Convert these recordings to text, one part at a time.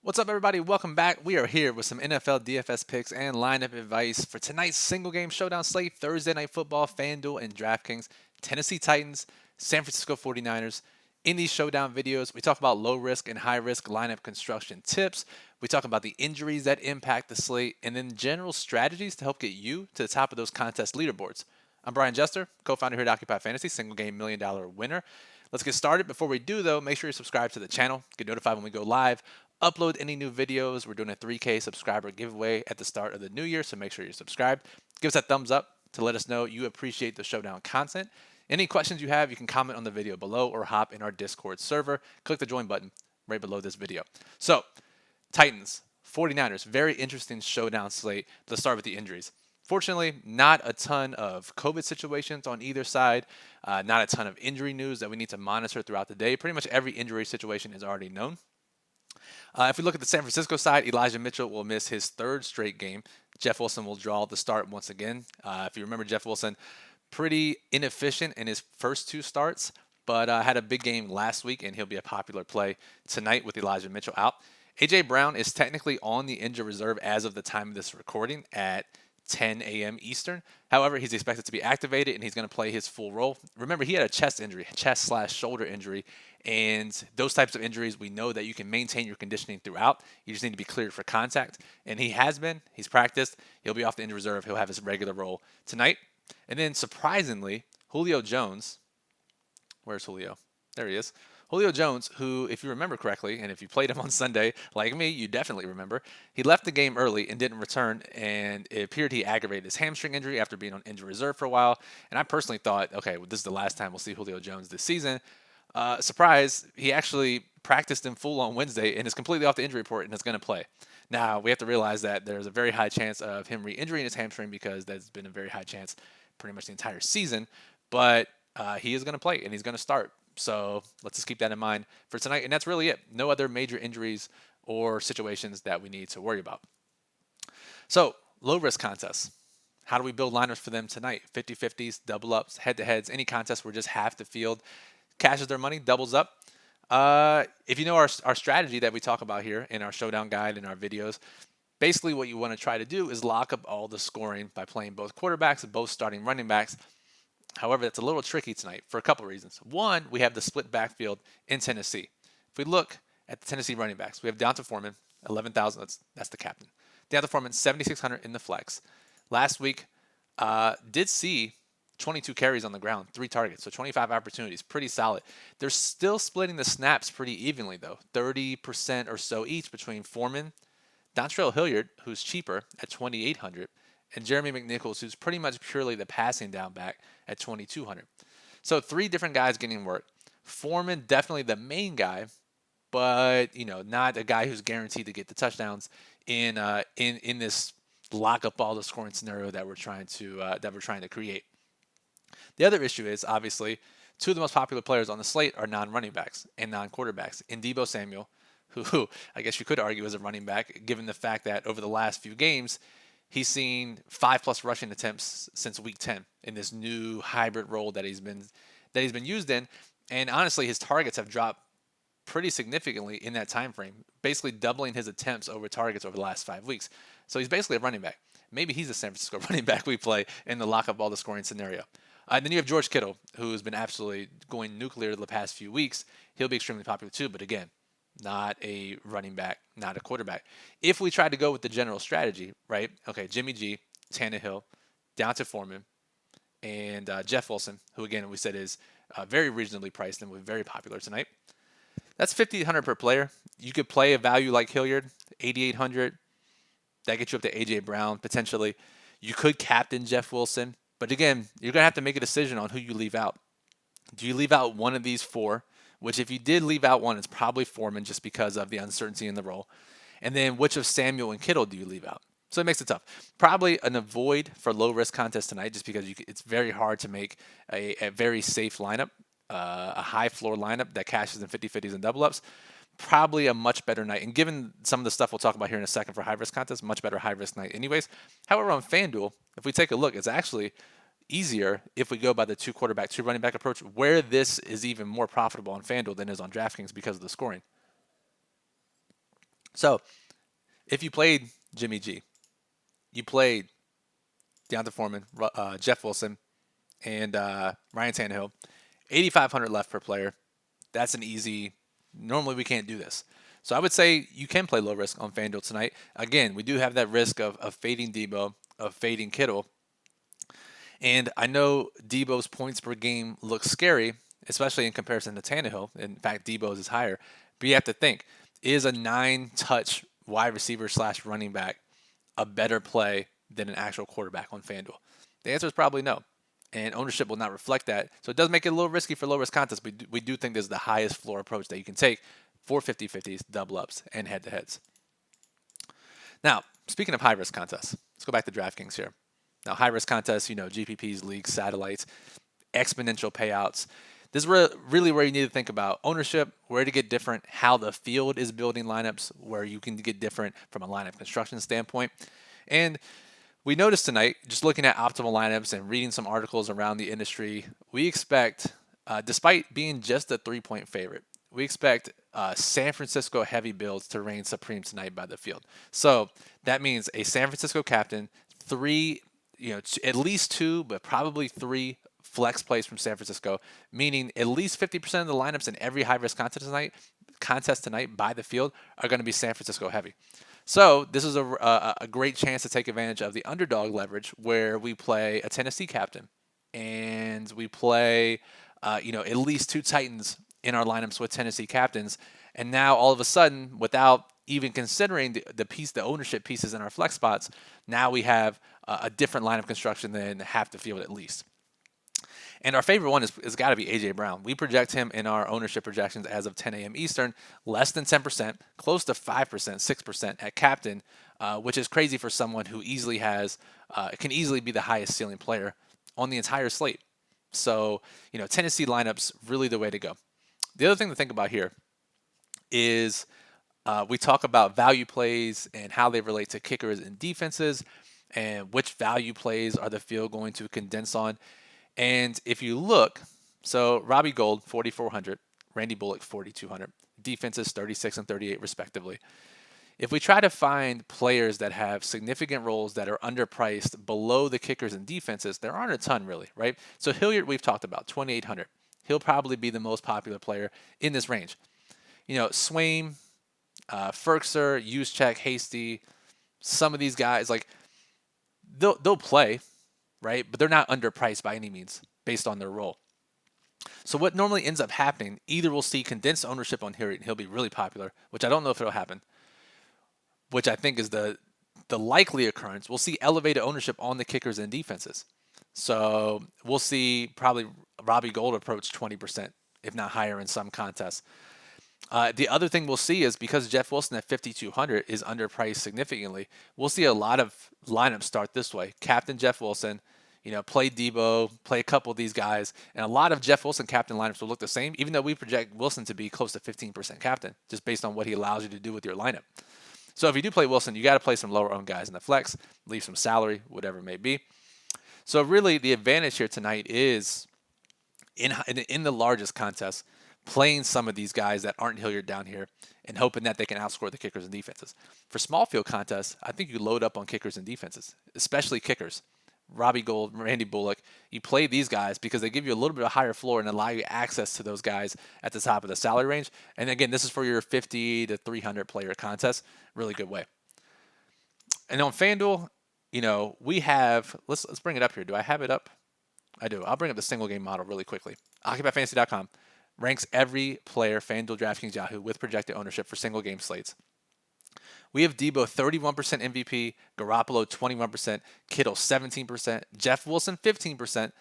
What's up, everybody? Welcome back. We are here with some NFL DFS picks and lineup advice for tonight's single game showdown slate, Thursday Night Football, FanDuel and DraftKings, Tennessee Titans, San Francisco 49ers. In these showdown videos, we talk about low risk and high risk lineup construction tips. We talk about the injuries that impact the slate and then general strategies to help get you to the top of those contest leaderboards. I'm Brian Jester, co-founder here at Occupy Fantasy, single game $1 million winner. Let's get started. Before we do, though, make sure you subscribe to the channel, get notified when we go live, upload any new videos. We're doing a 3K subscriber giveaway at the start of the new year, so make sure you're subscribed. Give us that thumbs up to let us know you appreciate the showdown content. Any questions you have, you can comment on the video below or hop in our Discord server. Click the join button right below this video. So, Titans, 49ers, very interesting showdown slate. Let's start with the injuries. Fortunately, not a ton of COVID situations on either side, not a ton of injury news that we need to monitor throughout the day. Pretty much every injury situation is already known. If we look at the San Francisco side, Elijah Mitchell will miss his third straight game. Jeff Wilson will draw the start once again. If you remember, Jeff Wilson, pretty inefficient in his first two starts, but had a big game last week, and he'll be a popular play tonight with Elijah Mitchell out. A.J. Brown is technically on the injured reserve as of the time of this recording at 10 a.m. Eastern. However, he's expected to be activated and he's going to play his full role. Remember, he had a chest injury, chest/shoulder injury, and those types of injuries, we know that you can maintain your conditioning throughout. You just need to be cleared for contact, and he has been. He's practiced. He'll be off the injured reserve. He'll have his regular role tonight. And then, surprisingly, Julio Jones. Where's Julio? There he is. Julio Jones, who, if you remember correctly, and if you played him on Sunday, like me, you definitely remember, he left the game early and didn't return, and it appeared he aggravated his hamstring injury after being on injury reserve for a while. And I personally thought, okay, well, this is the last time we'll see Julio Jones this season. Surprise, he actually practiced in full on Wednesday and is completely off the injury report and is going to play. Now, we have to realize that there's a very high chance of him re-injuring his hamstring because that's been a very high chance pretty much the entire season, but he is going to play and he's going to start. So let's just keep that in mind for tonight. And that's really it. No other major injuries or situations that we need to worry about. So low risk contests. How do we build lineups for them tonight? 50-50s, double ups, head to heads, any contest where just half the field cashes their money, doubles up. If you know our strategy that we talk about here in our showdown guide and our videos, basically what you want to try to do is lock up all the scoring by playing both quarterbacks and both starting running backs. However, that's a little tricky tonight for a couple of reasons. One, we have the split backfield in Tennessee. If we look at the Tennessee running backs, we have D'Onta Foreman, 11,000. That's the captain. D'Onta Foreman, 7,600 in the flex. Last week, did see 22 carries on the ground, 3 targets, so 25 opportunities, pretty solid. They're still splitting the snaps pretty evenly, though, 30% or so each between Foreman, Dontrell Hilliard, who's cheaper at 2,800, and Jeremy McNichols, who's pretty much purely the passing down back at 2,200. So 3 different guys getting work. Foreman, definitely the main guy, but not a guy who's guaranteed to get the touchdowns in this lock up all the scoring scenario that we're trying to create. The other issue is obviously 2 of the most popular players on the slate are non-running backs and non-quarterbacks. In Deebo Samuel, who I guess you could argue is a running back, given the fact that over the last few games, he's seen 5+ rushing attempts since week 10 in this new hybrid role that he's been used in. And honestly, his targets have dropped pretty significantly in that time frame, basically doubling his attempts over targets over the last 5 weeks. So he's basically a running back. Maybe he's a San Francisco running back we play in the lock up all the scoring scenario. And then you have George Kittle, who's been absolutely going nuclear the past few weeks. He'll be extremely popular too, but again, not a running back, not a quarterback. If we try to go with the general strategy, right? Okay, Jimmy G, Tannehill, D'Onta Foreman, and Jeff Wilson, who again we said is very reasonably priced and was very popular tonight. That's 5,800 per player. You could play a value like Hilliard, 8,800. That gets you up to A.J. Brown potentially. You could captain Jeff Wilson, but again, you're gonna have to make a decision on who you leave out. Do you leave out one of these 4? Which if you did leave out one, it's probably Foreman just because of the uncertainty in the role. And then which of Samuel and Kittle do you leave out? So it makes it tough. Probably an avoid for low-risk contest tonight just because it's very hard to make a very safe lineup, a high-floor lineup that cashes in 50-50s and double-ups. Probably a much better night. And given some of the stuff we'll talk about here in a second for high-risk contests, much better high-risk night anyways. However, on FanDuel, if we take a look, it's actually easier if we go by the 2 quarterback, 2 running back approach, where this is even more profitable on FanDuel than it is on DraftKings because of the scoring. So if you played Jimmy G, you played Deontay Foreman, Jeff Wilson, and Ryan Tannehill, 8,500 left per player. That's an easy. Normally we can't do this. So I would say you can play low risk on FanDuel tonight. Again, we do have that risk of fading Debo, of fading Kittle. And I know Debo's points per game looks scary, especially in comparison to Tannehill. In fact, Debo's is higher. But you have to think, is a 9-touch wide receiver slash running back a better play than an actual quarterback on FanDuel? The answer is probably no. And ownership will not reflect that. So it does make it a little risky for low risk contests. We do think this is the highest floor approach that you can take for 50-50s, double ups, and head to heads. Now, speaking of high risk contests, let's go back to DraftKings here. Now, high risk contests, GPPs, leagues, satellites, exponential payouts. This is really where you need to think about ownership, where to get different, how the field is building lineups, where you can get different from a lineup construction standpoint. And we noticed tonight, just looking at optimal lineups and reading some articles around the industry, we expect, despite being just a 3-point favorite, we expect San Francisco heavy builds to reign supreme tonight by the field. So that means a San Francisco captain, at least 2, but probably 3 flex plays from San Francisco, meaning at least 50% of the lineups in every high-risk contest tonight by the field are going to be San Francisco heavy. So this is a great chance to take advantage of the underdog leverage where we play a Tennessee captain and we play, at least 2 Titans in our lineups with Tennessee captains. And now all of a sudden, without even considering the ownership pieces in our flex spots, now we have a different lineup construction than half the field at least. And our favorite one is got to be A.J. Brown. We project him in our ownership projections as of 10 a.m. Eastern, less than 10%, close to 5%, 6% at captain, which is crazy for someone who can easily be the highest ceiling player on the entire slate. So, Tennessee lineups, really the way to go. The other thing to think about here is we talk about value plays and how they relate to kickers and defenses and which value plays are the field going to condense on. And if you look, so Robbie Gould, 4,400, Randy Bullock, 4,200, defenses 36 and 38 respectively. If we try to find players that have significant roles that are underpriced below the kickers and defenses, there aren't a ton really, right? So Hilliard, we've talked about, 2,800. He'll probably be the most popular player in this range. Swaim, Ferkser, Juszczyk, Hasty, some of these guys, they'll play, right? But they're not underpriced by any means based on their role. So what normally ends up happening, either we'll see condensed ownership on Hilliard and he'll be really popular, which I don't know if it'll happen, which I think is the likely occurrence. We'll see elevated ownership on the kickers and defenses. So we'll see probably Robbie Gould approach 20%, if not higher in some contests. The other thing we'll see is because Jeff Wilson at 5,200 is underpriced significantly, we'll see a lot of lineups start this way. Captain Jeff Wilson, play Debo, play a couple of these guys, and a lot of Jeff Wilson captain lineups will look the same, even though we project Wilson to be close to 15% captain, just based on what he allows you to do with your lineup. So if you do play Wilson, you got to play some lower owned guys in the flex, leave some salary, whatever it may be. So really the advantage here tonight is in the largest contest, playing some of these guys that aren't Hilliard down here and hoping that they can outscore the kickers and defenses. For small field contests, I think you load up on kickers and defenses, especially kickers. Robbie Gould, Randy Bullock, you play these guys because they give you a little bit of higher floor and allow you access to those guys at the top of the salary range. And again, this is for your 50 to 300 player contest. Really good way. And on FanDuel, we have, let's bring it up here. Do I have it up? I do. I'll bring up the single game model really quickly. OccupyFantasy.com ranks every player, FanDuel, DraftKings, Yahoo, with projected ownership for single game slates. We have Debo 31% MVP, Garoppolo 21%, Kittle 17%, Jeff Wilson 15%.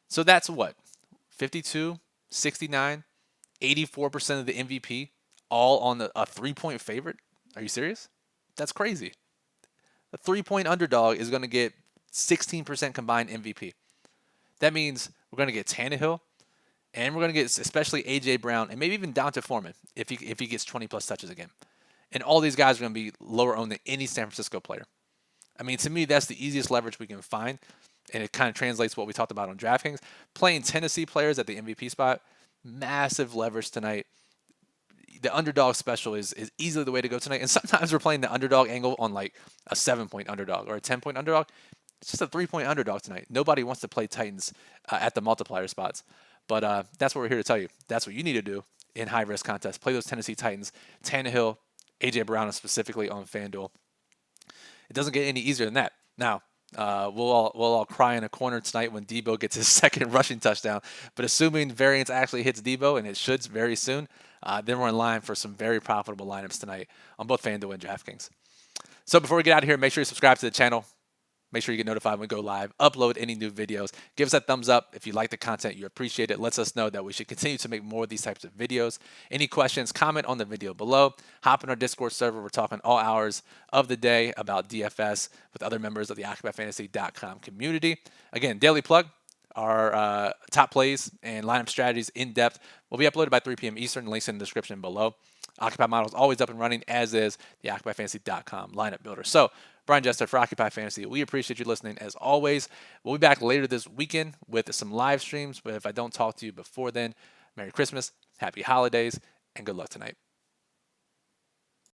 So that's what? 52, 69, 84% of the MVP, all on a 3-point favorite? Are you serious? That's crazy. A 3-point underdog is going to get 16% combined MVP. That means we're going to get Tannehill, and we're going to get especially A.J. Brown, and maybe even Deontay Foreman if he gets 20-plus touches again. And all these guys are going to be lower owned than any San Francisco player. I mean, to me, that's the easiest leverage we can find, and it kind of translates what we talked about on DraftKings. Playing Tennessee players at the MVP spot, massive leverage tonight. the underdog special is easily the way to go tonight. And sometimes we're playing the underdog angle on like a 7-point underdog or a 10-point underdog. It's just a 3-point underdog tonight. Nobody wants to play Titans at the multiplier spots. But that's what we're here to tell you. That's what you need to do in high-risk contests. Play those Tennessee Titans, Tannehill, A.J. Brown specifically on FanDuel. It doesn't get any easier than that. Now, we'll all cry in a corner tonight when Debo gets his second rushing touchdown. But assuming variance actually hits Debo, and it should very soon, then we're in line for some very profitable lineups tonight on both FanDuel and DraftKings. So before we get out of here, make sure you subscribe to the channel. Make sure you get notified when we go live. Upload any new videos. Give us that thumbs up if you like the content. You appreciate it. Lets us know that we should continue to make more of these types of videos. Any questions, comment on the video below. Hop in our Discord server. We're talking all hours of the day about DFS with other members of the OccupyFantasy.com community. Again, daily plug. Our top plays and lineup strategies in depth will be uploaded by 3 p.m. Eastern. Links in the description below. Occupy model is always up and running, as is the OccupyFantasy.com lineup builder. So, Brian Jester for Occupy Fantasy. We appreciate you listening as always. We'll be back later this weekend with some live streams. But if I don't talk to you before then, Merry Christmas, Happy Holidays, and good luck tonight.